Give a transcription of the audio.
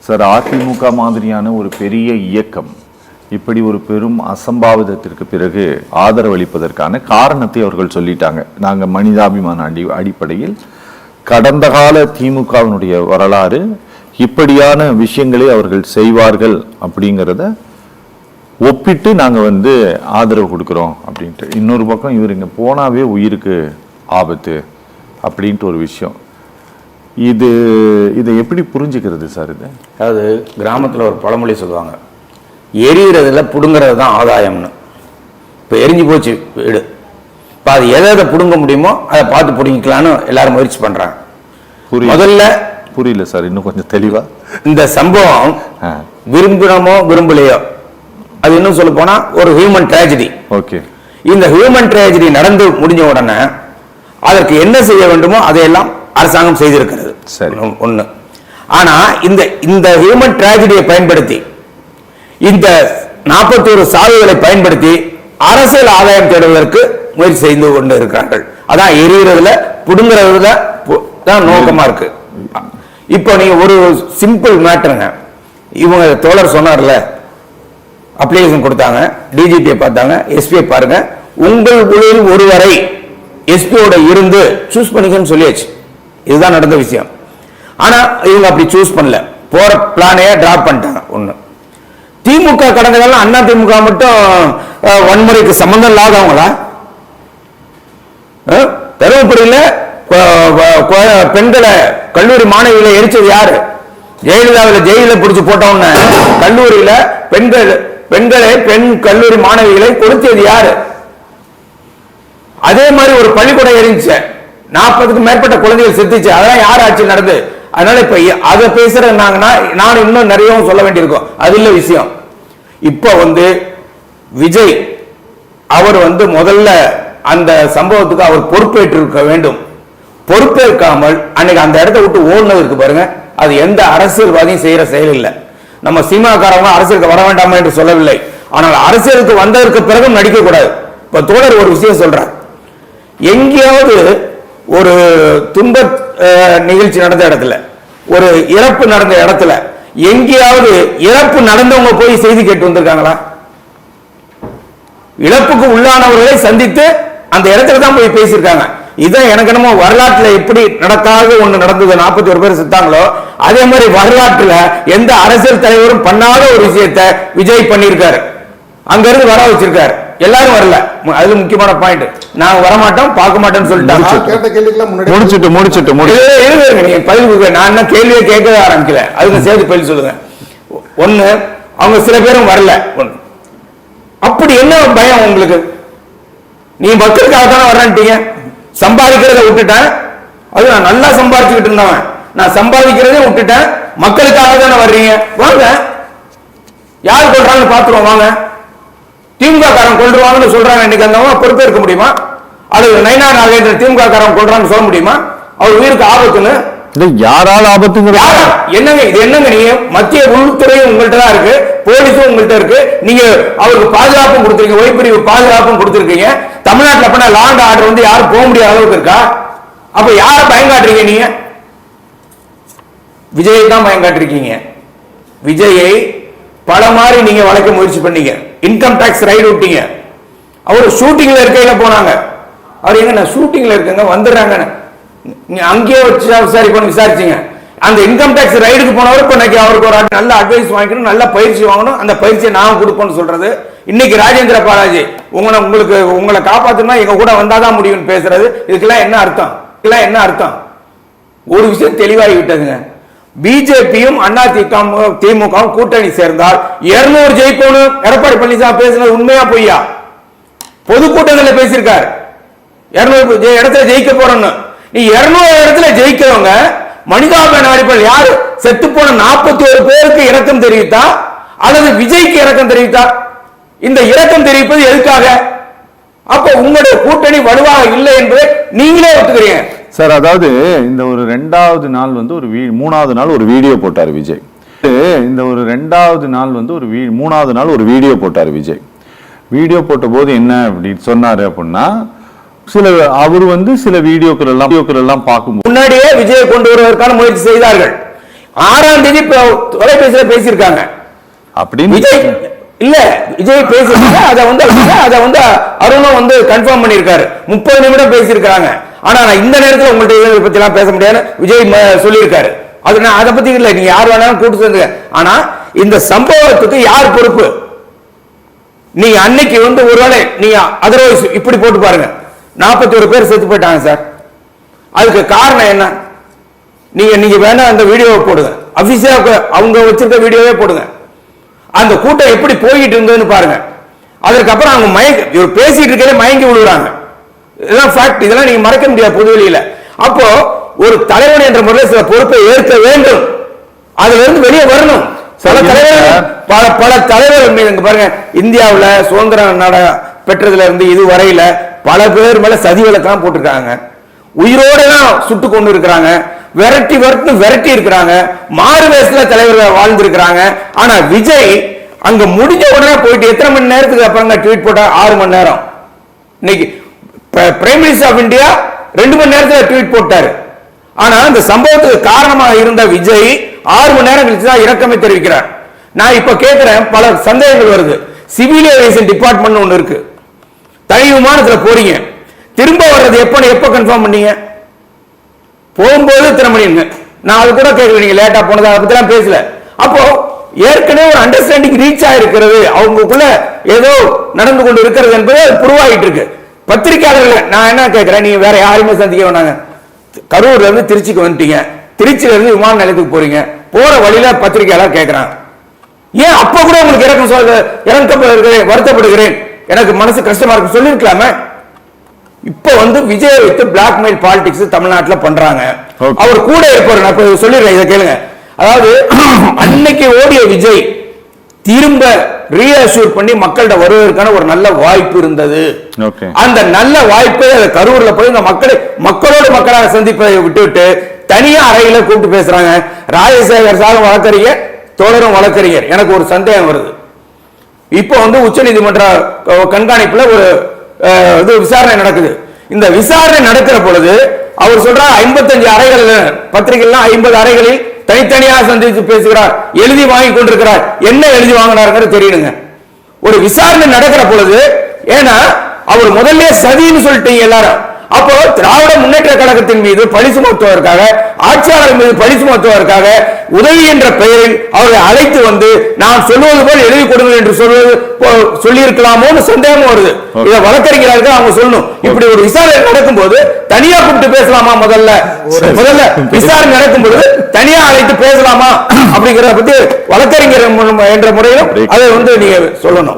Sir, AIADMK மாதிரியான ஒரு பெரிய இயக்கம் இப்படி ஒரு பெரும் அசம்பாவிதத்திற்கு பிறகு ஆதரவளிப்பதற்கான காரணத்தை அவர்கள் சொல்லிட்டாங்க. நாங்கள் மனிதாபிமான அடிப்படையில் கடந்த கால திமுகவினுடைய வரலாறு இப்படியான விஷயங்களை அவர்கள் செய்வார்கள் அப்படிங்கிறத ஒப்பிட்டு நாங்கள் ஆதரவு கொடுக்குறோம் அப்படின்ட்டு. இன்னொரு பக்கம் இவர் இங்கே போனாவே உயிருக்கு ஆபத்து அப்படின்ட்டு ஒரு விஷயம். இதை எப்படி புரிஞ்சுக்கிறது சார்? இது அதாவது கிராமத்தில் ஒரு பழமொழி சொல்லுவாங்க, எரிகிறதுல பிடுங்கிறது தான் ஆதாயம்னு. இப்போ எரிஞ்சு போச்சு வீடு, இப்போ அது எதை பிடுங்க முடியுமோ அதை பார்த்து பிடுங்கிக்கலான்னு எல்லாரும் முயற்சி பண்ணுறாங்க. முதல்ல புரியல சார், இன்னும் கொஞ்சம் தெளிவா. இந்த சம்பவம் விரும்பினமோ விரும்பலையோ, அது இன்னும் சொல்ல போனா ஒரு ஹியூமன் ட்ராஜடி. ஓகே, இந்த ஹியூமன் ட்ராஜடி நடந்து முடிஞ்ச உடனே அதற்கு என்ன செய்ய வேண்டுமோ அதையெல்லாம் அரசாங்கம் செய்திருக்கிறது. சரி, ஒண்ணு. ஆனா இந்த ஹியூமன் ட்ராஜடியை பயன்படுத்தி, இந்த 41 சாவுகளை பயன்படுத்தி அரசியல் ஆதாயம் தேடுவதற்கு முயற்சி செய்து கொண்டு இருக்கிறார்கள். அதான் எரிகிறதுல புடுங்குறதுல தான் நோக்கமா இருக்கு. இப்போ நீங்க ஒரு சிம்பிள் மேட்டருங்க, இவங்க தோழர் சொன்னார்ல, அப்ளிகேஷன் கொடுத்தாங்க, டிஜிபியை பார்த்தாங்க, எஸ்பியை பாருங்க, உங்கள் ஊழில் ஒருவரை எஸ்பியோட இருந்து சூஸ் பண்ணிக்கன்னு சொல்லியாச்சு. இதுதான் நடந்த விஷயம். ஆனா இவங்க அப்படி சூஸ் பண்ணல, போற பிளானையே டிராப் பண்ணிட்டாங்க. ஒண்ணு, திமுக கடந்த காலம் அண்ணா திமுக மட்டும் வன்முறைக்கு சம்பந்தம் இல்லாதவங்களா? தருமபுரியில பெண்களை கல்லூரி மாணவிகளை எரிச்சது யாரு? ஜெயலலிதாவில் ஜெயில பிடிச்சு போட்டோன்னு கல்லூரியில பெண் கல்லூரி மாணவிகளை கொடுத்தது யாரு? அதே மாதிரி ஒரு பள்ளிக்கூடம் எரிஞ்சு 40க்கும் மேற்பட்ட குழந்தைகள் செத்துச்சு. அதெல்லாம் யார் ஆட்சி நடந்து? அதனால இப்ப அதை பேசுறாங்கன்னா நான் இன்னும் நிறைய சொல்ல வேண்டியிருக்கும். அது இல்ல விஷயம். இப்ப விஜய் அவர் முதல்ல அந்த சம்பவத்துக்கு அவர் பொறுப்பேற்று இருக்க வேண்டும். பொறுப்பேற்காமல் அன்னைக்கு அந்த இடத்தை விட்டு ஓடுனது இருக்கு பாருங்க, அது எந்த அரசியல்வாதியும் செய்யற செயல் இல்லை. நம்ம சினிமாக்காரங்க அரசியலுக்கு வர வேண்டாமா என்று சொல்லவில்லை, ஆனால் அரசியலுக்கு வந்ததற்கு பிறகும் நடிக்க கூடாது. இப்ப தோழர் ஒரு விஷயம் சொல்றார், எங்கேயாவது ஒரு துன்ப நிகழ்ச்சி நடந்த இடத்துல, ஒரு இறப்பு நடந்த இடத்துல எங்கேயாவது இறப்பு நடந்தவங்க போய் செய்தி கேட்டு வந்திருக்காங்களா? இழப்புக்கு உள்ளானவர்களை சந்தித்து அந்த இடத்துல தான் போய் பேசியிருக்காங்க. இதான் எனக்கு என்னமோ வரலாற்றுல எப்படி நடக்காத ஒண்ணு நடந்தது, 41 பேர் செத்தாங்களோ அதே மாதிரி வரலாற்றுல எந்த அரசியல் தலைவரும் பண்ணாத ஒரு விஷயத்தை விஜய் பண்ணியிருக்காரு. அங்க இருந்து வர வச்சிருக்காரு, எல்லாரும் வரல. அதுல முக்கியமான பாயிண்ட், நாங்க வரமாட்டோம் பார்க்க மாட்டோம்னு சொல்லிட்டாங்க. பதில் நான் என்ன கேள்வியை கேட்கவே ஆரம்பிக்கல, அதுக்கு சேர்த்து பதில் சொல்லுங்க. ஒண்ணு, அவங்க சில பேரும் வரல. ஒண்ணு, அப்படி என்ன பயம் உங்களுக்கு? நீ மக்களுக்காக தானே வரேன்ட்டீங்க. சம்பாதிக்கிறத விட்டுட்டேன், அது நான் நல்லா சம்பாதிச்சுக்கிட்டு இருந்தவன், நான் சம்பாதிக்கிறதே விட்டுட்டேன், மக்களுக்காக தானே வர்றீங்க, வாங்க. யார் கொள்றாங்கன்னு பாத்துருவோம், வாங்க. திமுக காரன் கொள்றாங்கன்னு சொல்றாங்க, இன்னைக்கு அந்த பொறுப்பேற்க முடியுமா? அது நைனா நாகேந்திரன் திமுக காரன் கொள்றான்னு சொல்ல முடியுமா? அவர் உயிருக்கு ஆபத்துன்னு யாரால ஆபத்துங்க? என்னங்க இது? என்னங்க நீங்க மத்திய உள்துறையும் உங்கள்கிட்ட தான் இருக்கு, போலீஸும் உங்கள்கிட்ட இருக்கு, நீங்க அவருக்கு பாதுகாப்பும் கொடுத்துருக்கீங்க, ஒய்பிரிவு பாதுகாப்பும் கொடுத்துருக்கீங்க. தமிழ்நாட்டில் பண்ண லா அண்ட் ஆர்டர் யாரும் போக முடியாத அளவுக்கு இருக்கா? அப்ப யார பயங்காட்டுறீங்க நீங்க? விஜயை தான் பயங்காட்டிருக்கீங்க. விஜயை பல மாதிரி நீங்க வளைக்க முயற்சி பண்ணீங்க. இன்கம் டாக்ஸ் ரைடு விட்டீங்க. அவர் ஷூட்டிங்ல இருக்கையில போனாங்க, அவர் எங்க நான் ஷூட்டிங்ல இருக்கங்க வந்துடுறாங்க, அங்கேயே வச்சு விசாரிச்சீங்க. அந்த இன்கம் டாக்ஸ் ரைடுக்கு போனவர் இப்ப இன்னைக்கு அவருக்கு ஒரு நல்ல அட்வைஸ் வாங்கிக்கணும், நல்ல பயிற்சி வாங்கணும், அந்த பயிற்சியை நான் கொடுப்போம்னு சொல்றது. இன்னைக்கு ராஜேந்திர பாலாஜி உங்களை காப்பாத்தணும்னா எங்க கூட வந்தாதான் முடியும்னு பேசுறது, இதுக்கெல்லாம் என்ன அர்த்தம்? இதெல்லாம் என்ன அர்த்தம்? ஒரு விஷயம் தெளிவாகி விட்டதுங்க, பிஜேபியும் அண்ணா திமுகவும் கூட்டணி சேர்ந்தால் 200 ஜெயிக்கணும். எடப்பாடி பழனிசாமி பேசுனது உண்மையா பொய்யா? பொதுக்கூட்டங்களில் பேசியிருக்காரு, 200 இடத்துல ஜெயிக்க போறோம்னு. நீ 200 இடத்துல ஜெயிக்கிறவங்க மனிதாபிமான அடிப்படையில் யாரு செத்து போன 41 பேருக்கு இரக்கம் தெரிவித்தா அல்லது விஜய்க்கு இரக்கம் தெரிவித்தா? இந்த இரக்கம் தெரிவிப்பது எதுக்காக? அப்ப உங்களுடைய கூட்டணி வலுவாக இல்லை என்பதை நீங்களே ஒத்துக்கிறீங்க சார். அதாவது இந்த ஒரு 2வது நாள் ஒரு 3வது நாள் ஒரு வீடியோ போட்டார் விஜய். இந்த ஒரு 2வது நாள் ஒரு 3வது நாள் ஒரு வீடியோ போட்டார் விஜய். வீடியோ போட்ட போது என்ன அப்படின்னு சொன்னாரு அப்படின்னா, அவர் சில வீடியோக்கள் எல்லாம் பார்க்கும்போது முன்னாடியே விஜயை கொண்டு வருவதற்கான முயற்சி செய்தார்கள். 6ஆம் தேதி தொலைபேசியில பேசியிருக்காங்க. அப்படின்னு விஜய் இல்ல, விஜய் பேசியிருக்காங்க. அதை வந்து அருணும் வந்து கன்ஃபார்ம் பண்ணியிருக்காரு. 30 நிமிடம் பேசியிருக்காங்க. ஆனா நான் இந்த நேரத்தில் உங்கள்ட்ட இதை பத்தி எல்லாம் பேச முடியாது விஜய் சொல்லியிருக்காரு. அது நான் அதை பத்தி இல்லை, நீங்க யார் வேணாலும் கூட்டு சேர்ந்து. ஆனா இந்த சம்பவத்துக்கு யார் பொறுப்பு? நீங்க அன்னைக்கு வந்து ஒருவேளை நீங்க அதர்வைஸ் இப்படி போட்டு பாருங்க, 41 பேர் செத்து போயிட்டாங்க சார். அதுக்கு காரணம் என்ன? நீங்க வேணா அந்த வீடியோவை போடுங்க, அபிஷியலா அவங்க வச்சிருக்க வீடியோவே போடுங்க. அந்த கூட்டம் எப்படி போயிட்டு இருந்ததுன்னு பாருங்க. அதற்கப்புறம் அவங்க இவர் பேசிட்டு இருக்கே மயங்கி விழுறாங்க. இதெல்லாம் ஃபேக்ட். இதெல்லாம் நீங்க மறக்க முடியாது பொதுவெளியில. அப்போ ஒரு தலைவன் என்ற முறையில் சில பொறுப்பை ஏற்க வேண்டும், அதுல இருந்து வெளியே வரணும். பல தலைவர்கள் மீது பாருங்க, இந்தியாவில் சுதந்திரம் பெற்றதுல இருந்து இதுவரையில பல பேர் மேல சதி வழக்கெல்லாம் போட்டிருக்காங்க. உயிரோட தான் சுட்டு கொண்டு இருக்கிறாங்க, விரட்டி இருக்கிறாங்க, மாறு வேஷத்துல தலைவர்கள் வாழ்ந்திருக்கிறாங்க. ஆனா விஜய் அங்க முடிஞ்ச உடனே போயிட்டு எத்தனை மணி நேரத்துக்கு அப்புறம் ட்வீட் போட்டா? 6 மணி நேரம். இன்னைக்கு பிரைம் மினிஸ்டர் ஆஃப் இந்தியா 2 மணி நேரத்தில் ட்வீட் போட்டாரு. ஆனா இந்த சம்பவத்துக்கு காரணமாக இருந்த விஜய் 6 மணி நேரம் கழிச்சு தான் இரக்கமே தெரிவிக்கிறார். நான் இப்ப கேட்கிறேன், பல சந்தேகங்கள் வருது. சிவில் ஏவியேஷன் டிபார்ட்மெண்ட் ஒன்று இருக்கு, தனி விமானத்துல போறீங்க, திரும்ப வர்றது எப்ப கன்ஃபார்ம் பண்ணீங்க? போகும்போது இத்தனை மணி. நான் அது கூட கேட்கல, நீங்க லேட்டா போனதா அதை பத்தி பேசல. அப்போ ஏற்கனவே ஒரு அண்டர்ஸ்டாண்டிங் ரீச் ஆயிருக்கிறது, அவங்களுக்குள்ள ஏதோ நடந்து கொண்டு இருக்கிறது என்பது புரிவாயிட்டு இருக்கு. பத்திரிகையாளர்கள் நான் என்ன கேட்கிறேன், நீங்க வேற யாருமே சந்திக்க வேணாங்க. கரூர்ல இருந்து திருச்சிக்கு வந்துட்டீங்க, திருச்சியில இருந்து விமான நிலையத்துக்கு போறீங்க, போற வழியில பத்திரிகையாளர் கேட்கிறான், ஏன் அப்ப கூட உங்களுக்கு வருத்தப்படுகிறேன், எனக்கு மனசு கஷ்டமா இருக்கு சொல்லிருக்கலாமே. இப்ப வந்து விஜய் வைத்து பிளாக்மெயில் பாலிடிக்ஸ் தமிழ்நாட்டில் பண்றாங்க. அவர் கூட இருப்பாரு. நான் சொல்லிடுறேன், இதை கேளுங்க. அதாவது அன்னைக்கு ஓடிய விஜய் திரும்ப ரீஅஷ்யூர் பண்ணி மக்கள்கிட்ட வருவதற்கான ஒரு நல்ல வாய்ப்பு இருந்தது. அந்த நல்ல வாய்ப்பை கரூர்ல போய் இந்த மக்களோடு மக்களாக சந்திப்பதை விட்டுவிட்டு தனியா அறையில கூப்பிட்டு பேசுறாங்க. ராஜசேகர் சாரும் வழக்கறிஞர், தோழரும் வழக்கறிஞர். எனக்கு ஒரு சந்தேகம் வருது. இப்போ வந்து உச்ச நீதிமன்ற கண்காணிப்புல ஒரு விசாரணை நடக்குது. இந்த விசாரணை நடக்கிற பொழுது அவர் சொல்றார் 55 அறைகள், பத்திரிகைலாம் 50 அறைகளில் தனித்தனியாக சந்தித்து பேசுகிறார், எழுதி வாங்கி கொண்டிருக்கிறார். என்ன எழுதி வாங்கினார் தெரியணுங்க. ஒரு விசாரணை நடக்கிற பொழுது, ஏன்னா அவர் முதல்ல சதின்னு சொல்லிட்டீங்க எல்லாரும். அப்போ திராவிட முன்னேற்ற கழகத்தின் மீது பழி சுமத்துவதற்காக, ஆட்சியாளர் மீது பழி சுமத்துவதற்காக உதவி என்ற பெயரில் அவர்களை அழைத்து வந்து நான் சொல்வது போல் எழுதி கொடுங்கள் என்று சொல்லி இருக்கலாமோன்னு சந்தேகம் வருது. இதை வழக்கறிஞர்கள் அவங்க சொல்லணும். இப்படி ஒரு விசாரணை நடக்கும் போது தனியா கூப்பிட்டு பேசலாமா? முதல்ல விசாரணை நடக்கும் போது தனியா அழைத்து பேசலாமா அப்படிங்கிறத பத்தி வழக்கறிஞர் என்ற முறையிலும் அதை வந்து நீங்க சொல்லணும்.